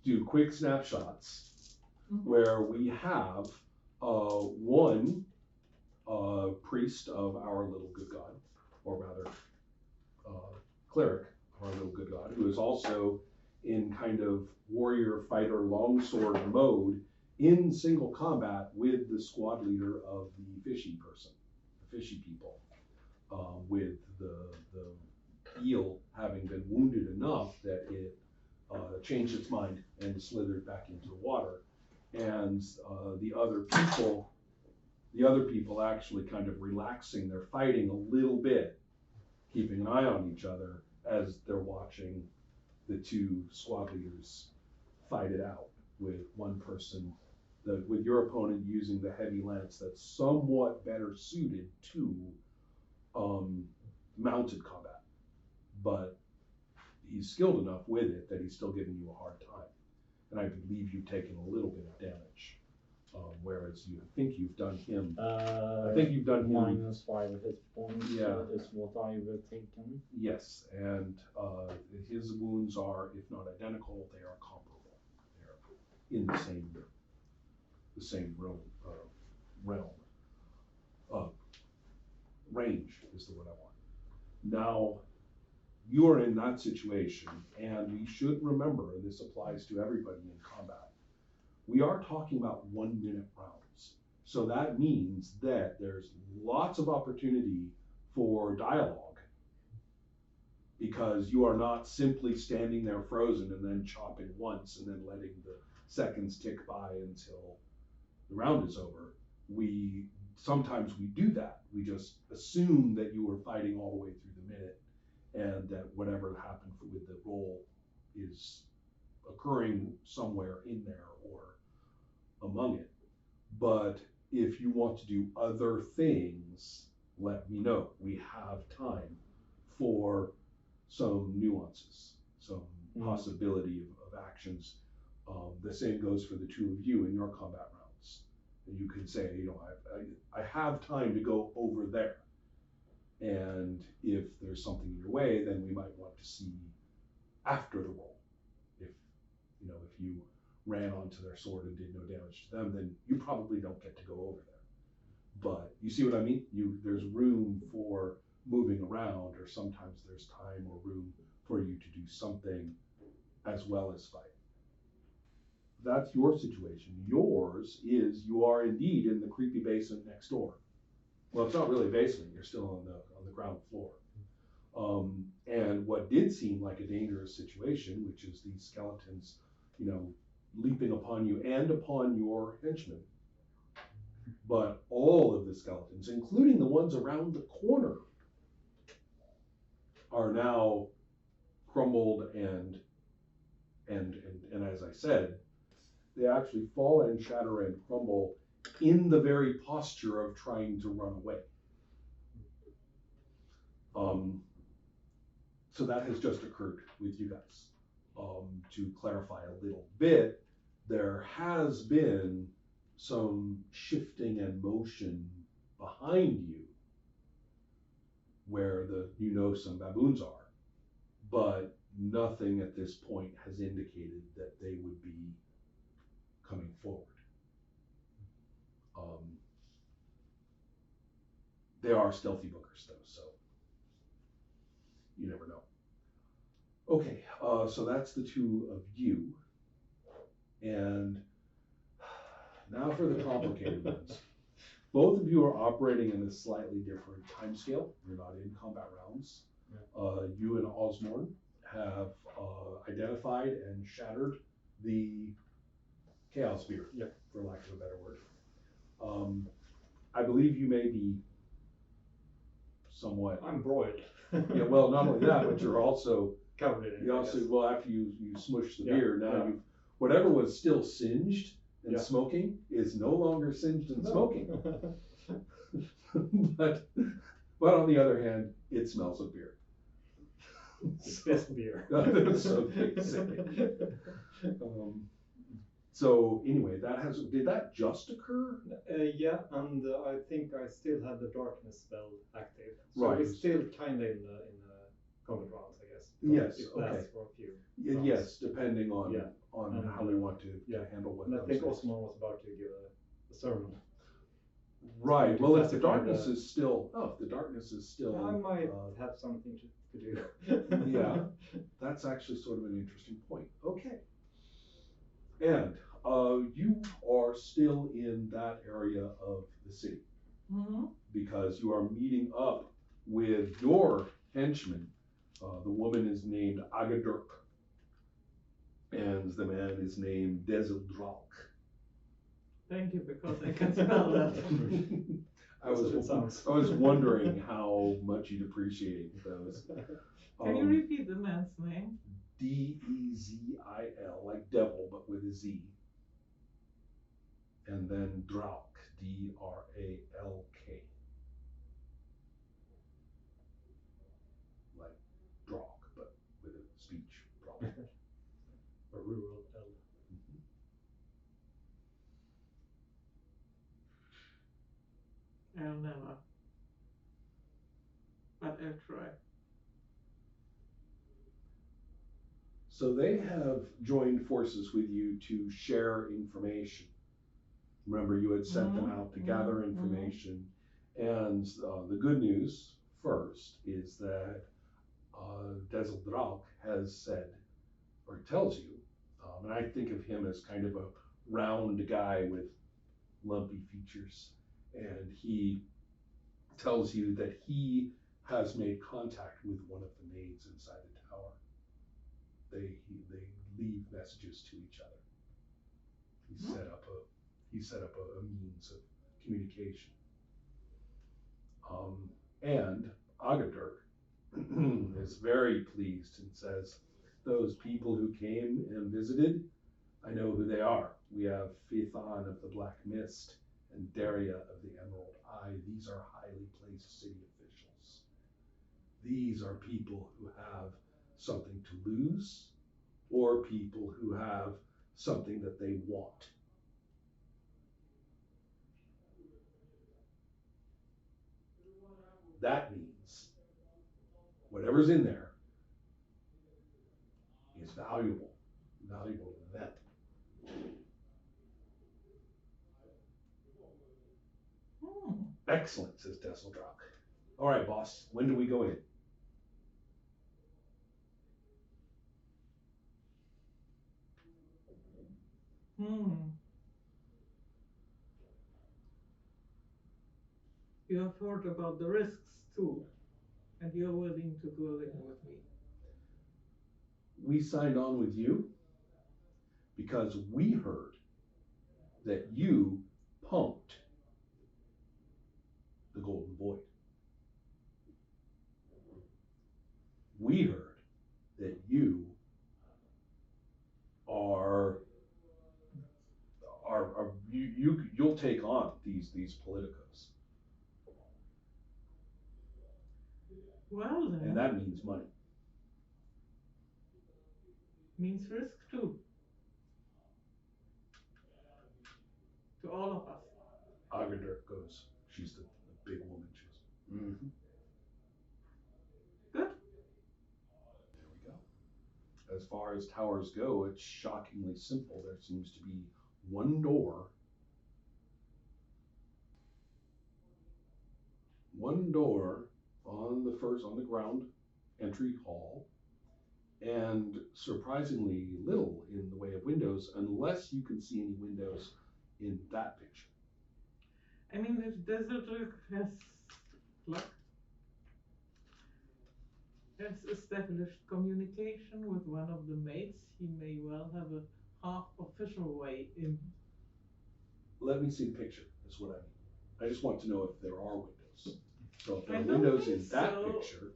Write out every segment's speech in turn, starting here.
do quick snapshots where we have one priest of our little good god, or rather cleric of our little good god, who is also in kind of warrior fighter longsword mode in single combat with the squad leader of the fishy person, the fishy people, with the eel having been wounded enough that it changed its mind and slithered back into the water, and the other people actually kind of relaxing their fighting a little bit, keeping an eye on each other as they're watching the two squad leaders fight it out, with one person, with your opponent using the heavy lance that's somewhat better suited to mounted combat, but he's skilled enough with it that he's still giving you a hard time. And I believe you've taken a little bit of damage, whereas I think you've done him. I think you've done him -5 hit points. Yeah, is what I've taken. Yes, and his wounds are, if not identical, they are comparable. They are in the same realm. Range is the word I want. Now, you are in that situation, and we should remember, and this applies to everybody in combat, we are talking about 1 minute rounds. So that means that there's lots of opportunity for dialogue, because you are not simply standing there frozen and then chopping once and then letting the seconds tick by until the round is over. Sometimes we do that. We just assume that you were fighting all the way through the minute, and that whatever happened with the roll is occurring somewhere in there or among it. But if you want to do other things, let me know. We have time for some nuances, some possibility of actions. The same goes for the two of you in your combat rounds. And you can say, I have time to go over there. And if there's something in your way, then we might want to see after the roll. If you ran onto their sword and did no damage to them, then you probably don't get to go over there. But you see what I mean? There's room for moving around, or sometimes there's time or room for you to do something as well as fight. That's your situation. Yours is, you are indeed in the creepy basement next door. Well, it's not really a basement. You're still on the ground floor. And what did seem like a dangerous situation, which is these skeletons, leaping upon you and upon your henchmen. But all of the skeletons, including the ones around the corner, are now crumbled and as I said, they actually fall and shatter and crumble in the very posture of trying to run away. So that has just occurred with you guys. To clarify a little bit, there has been some shifting and motion behind you where some baboons are, but nothing at this point has indicated that they would be coming forward. They are stealthy bookers though, so you never know. Okay, so that's the two of you. And now for the complicated ones. Both of you are operating in a slightly different time scale. You're not in combat rounds. Yeah. You and Osmorn have identified and shattered the Chaos Spear, for lack of a better word. I believe you may be somewhat... I'm broiled. Yeah, well, not only that, but you're also... covered in it. You also, well, after you smush the beer, now you've... Whatever was still singed and smoking is no longer singed and smoking. but on the other hand, it smells of beer. It's best beer. So they say. So anyway, did that just occur? Yeah, and I think I still have the darkness spell active. So right. It's still kind of in the combat rounds, I guess. Yes, It okay. lasts for a few. rounds. Yes, depending on Yeah. And, how we want to yeah. handle what And I comes think next. Osman was about to give a sermon. Right. to Well, if the pacify darkness the- is still, if the darkness is still, I might have something to do. Yeah. that's actually sort of an interesting point. Okay. And you are still in that area of the city Mm-hmm. because you are meeting up with your henchman. The woman is named Agadirk, and the man is named Dezeldrak. Thank you, because I can spell that. I was It sounds. I was wondering how much you'd appreciate those. Can you repeat the man's name? Dezil, like devil, but with a Z. And then Drak, Dralk. Like Drak, but with a speech problem. A rural L. I'll never. But I'll try. So they have joined forces with you to share information. Remember, you had sent them out to gather information. And the good news first is that Dezeldrak has said, or tells you, and I think of him as kind of a round guy with lumpy features, and he tells you that he has made contact with one of the maids inside the tower. They leave messages to each other. He set up a means of communication. And Agadirk is very pleased and says, those people who came and visited, I know who they are. We have Phaethon of the Black Mist and Daria of the Emerald Eye. These are highly placed city officials. These are people who have something to lose, or people who have something that they want. That means whatever's in there is valuable to them. Excellent, says Dezeldrak. All right, boss, when do we go in? You have heard about the risks too, and you're willing to go in with me. We signed on with you because we heard that you punked the Golden Void. We heard that you you'll take on these politicos, Well then, and that means money. means risk too. To all of us. Agadirk goes, she's the big woman, she goes, mm-hmm. Good. There we go. As far as towers go, it's shockingly simple. There seems to be one door on the ground entry hall, and surprisingly little in the way of windows, unless you can see any windows in that picture. I mean, if Dezeldrak has established communication with one of the maids, he may well have a half official way in. Let me see the picture, is what I mean. I just want to know if there are windows. So if there I are don't windows think in that so. picture,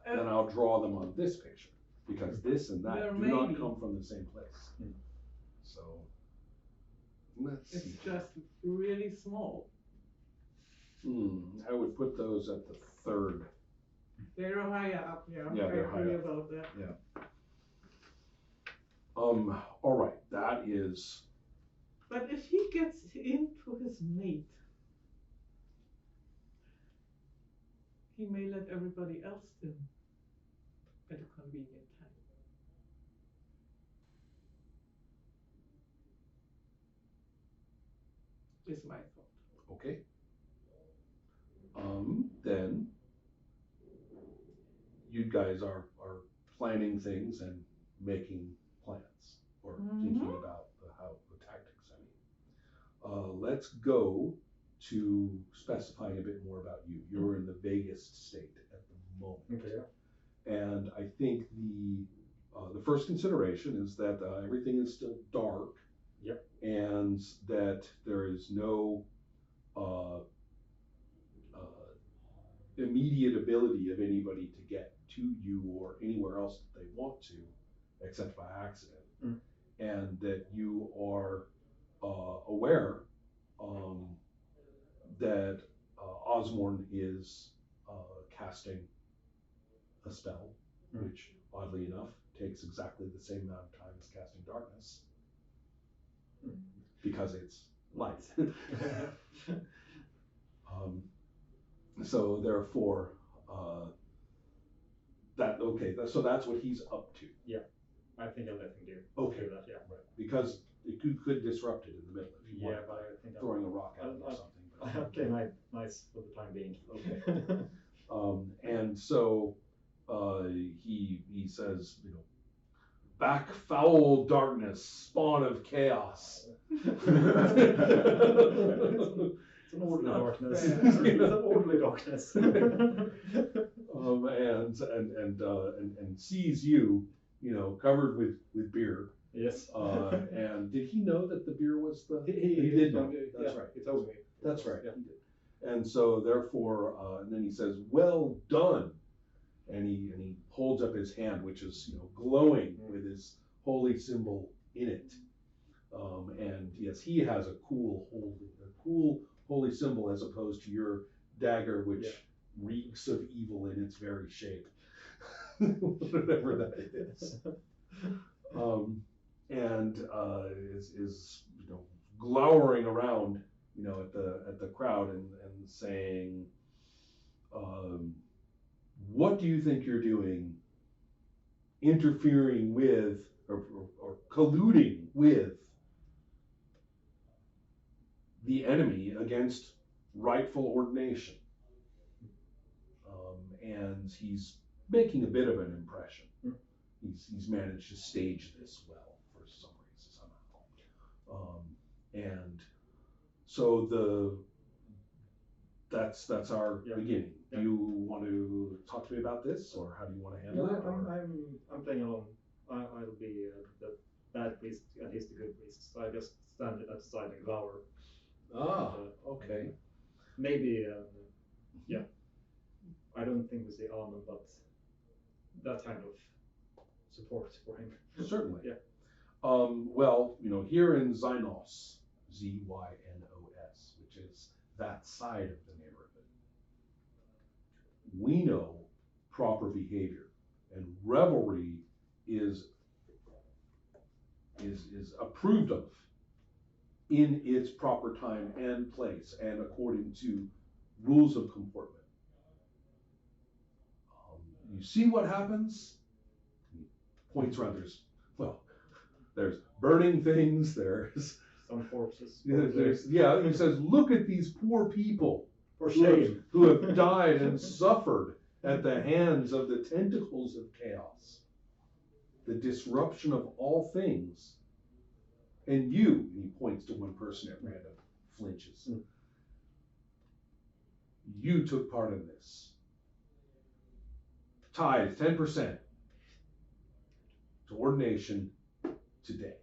then I'll draw them on this picture, because this and that There do may not be. come from the same place. So, let's It's see. just really small. I would put those at the third. They're higher up, yeah. Yeah, they're I high agree up. about that. All right, that is, But if he gets into his mate, he may let everybody else in. at a convenient time. Is my thought. Okay. Then you guys are planning things and making plans, or thinking about how the tactics. Let's go to specifying a bit more about you. You're in the vaguest state at the moment. Okay. And I think the first consideration is that everything is still dark. Yep. And that there is no immediate ability of anybody to get to you or anywhere else that they want to, except by accident. And that you are aware that Osborne is casting a spell, which oddly enough takes exactly the same amount of time as casting darkness, because it's light. So therefore, so that's what he's up to. Yeah, I think I'll let him do. Okay. Do that. Yeah. Right. Because it could disrupt it in the middle if you want. But I think Throwing a rock at it or something. I'll play nice for the time being. Okay. And so he says, back foul darkness, spawn of chaos. It's an orderly darkness. fair. It's an orderly darkness. And sees you, covered with beer. Yes. And did he know that the beer was the? He did know. That's yeah, right. He told me. That's right. Yeah. He did. And so therefore, and then he says, "Well done," and he holds up his hand, which is glowing with his holy symbol in it. And yes, he has a cool holy symbol as opposed to your dagger, which reeks of evil in its very shape, whatever that is. And is glowering around at the crowd and saying, what do you think you're doing, interfering with or colluding with the enemy against rightful ordination? And he's making a bit of an impression. He's managed to stage this well for some reason somehow. And so that's our beginning. Yeah. Do you want to talk to me about this, or how do you want to handle it? I'm playing along. I'll be the bad priest and he's the good priest. So I just stand at the side and glower. Okay. Maybe, I don't think we say amen, but that kind of support for him. Certainly. Yeah. Well, here in Xynos, Zynos, which is that side of the neighborhood, we know proper behavior, and revelry is approved of in its proper time and place and according to rules of comportment. You see what happens? He points around. There's burning things. There's some corpses. He says, look at these poor people For shame. who have died and suffered at the hands of the tentacles of chaos, the disruption of all things. And you, and he points to one person at random, flinches. You took part in this. Tithe 10% to ordination today.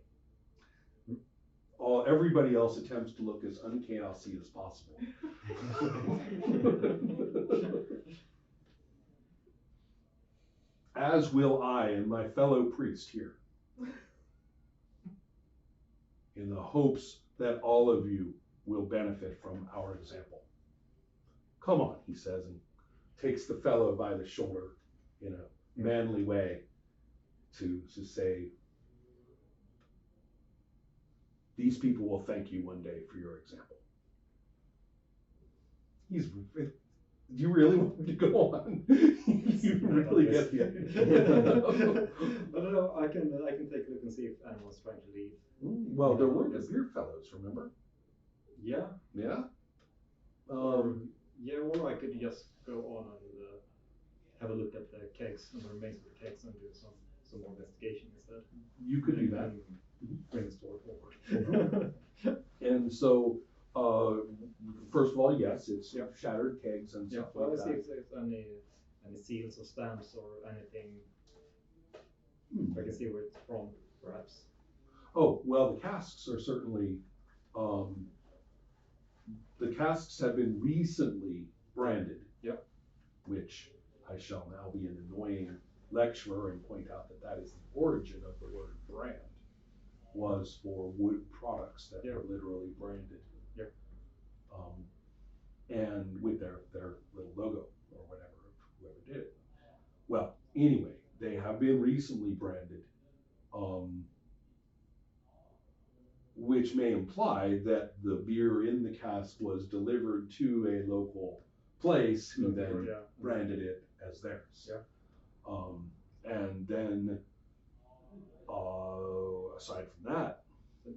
Everybody else attempts to look as unchaosy as possible. As will I and my fellow priest here, in the hopes that all of you will benefit from our example. Come on, he says, and takes the fellow by the shoulder in a manly way to say, these people will thank you one day for your example. You really want me to go on? You really get the idea. I don't know. I can take a look and see if anyone's trying to leave. Well, there were the beer fellows, remember? Yeah. Yeah. Yeah, or I could just go on and have a look at the kegs and the remains of the kegs and do some more investigation instead. You could do that. Bring the story forward. And so, first of all, yes, it's Yeah. shattered kegs and Yeah, stuff well, like let's see that. if there's any seals or stamps or anything. I can see where it's from, perhaps. Oh, well, the casks are certainly, the casks have been recently branded. Yep. Which I shall now be an annoying lecturer and point out that that is the origin of the word brand, was for wood products that were literally branded. Yep. And with their little logo or whatever of whoever did it. Well, anyway, they have been recently branded, which may imply that the beer in the cask was delivered to a local place who then branded it as theirs. Yeah. And then, aside from that,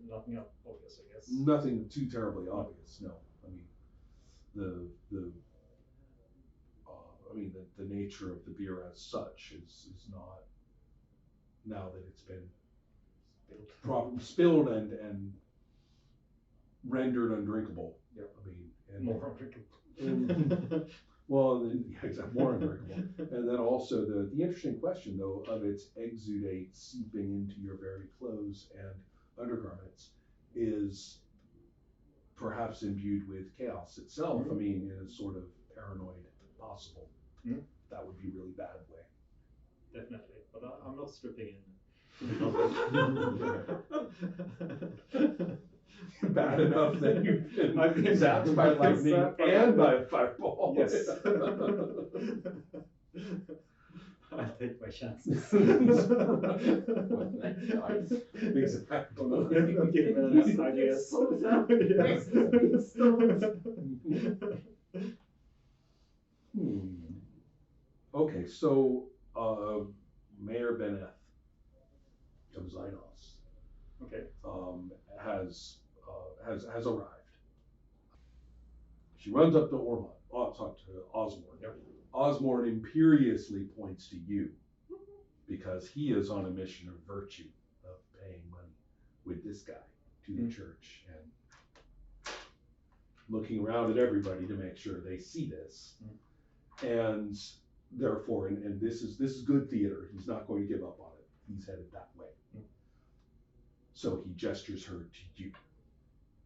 Nothing obvious, I guess. nothing too terribly obvious. No, I mean, the nature of the beer as such is not, now that it's been spilled and rendered undrinkable. Yeah. I mean, and More undrinkable. well, yeah, exactly, more undrinkable. And then also the interesting question though of its exudate seeping into your very clothes and undergarments is perhaps imbued with chaos itself. I mean, in a sort of paranoid possible. That would be a really bad way. Definitely, but I'm not stripping in. Bad enough that you've been zapped by lightning and by a fireball. Yes. I'll take my chances. Exactly. Give me an idea. Okay, so Mayor Beneth of Xynos, Okay. has arrived. She runs up to Osmorn. Yep. Osmorn imperiously points to you because he is on a mission of virtue, of paying money with this guy to the church and looking around at everybody to make sure they see this. And therefore, and this is good theater. He's not going to give up on it. He's headed that way. So he gestures her to you.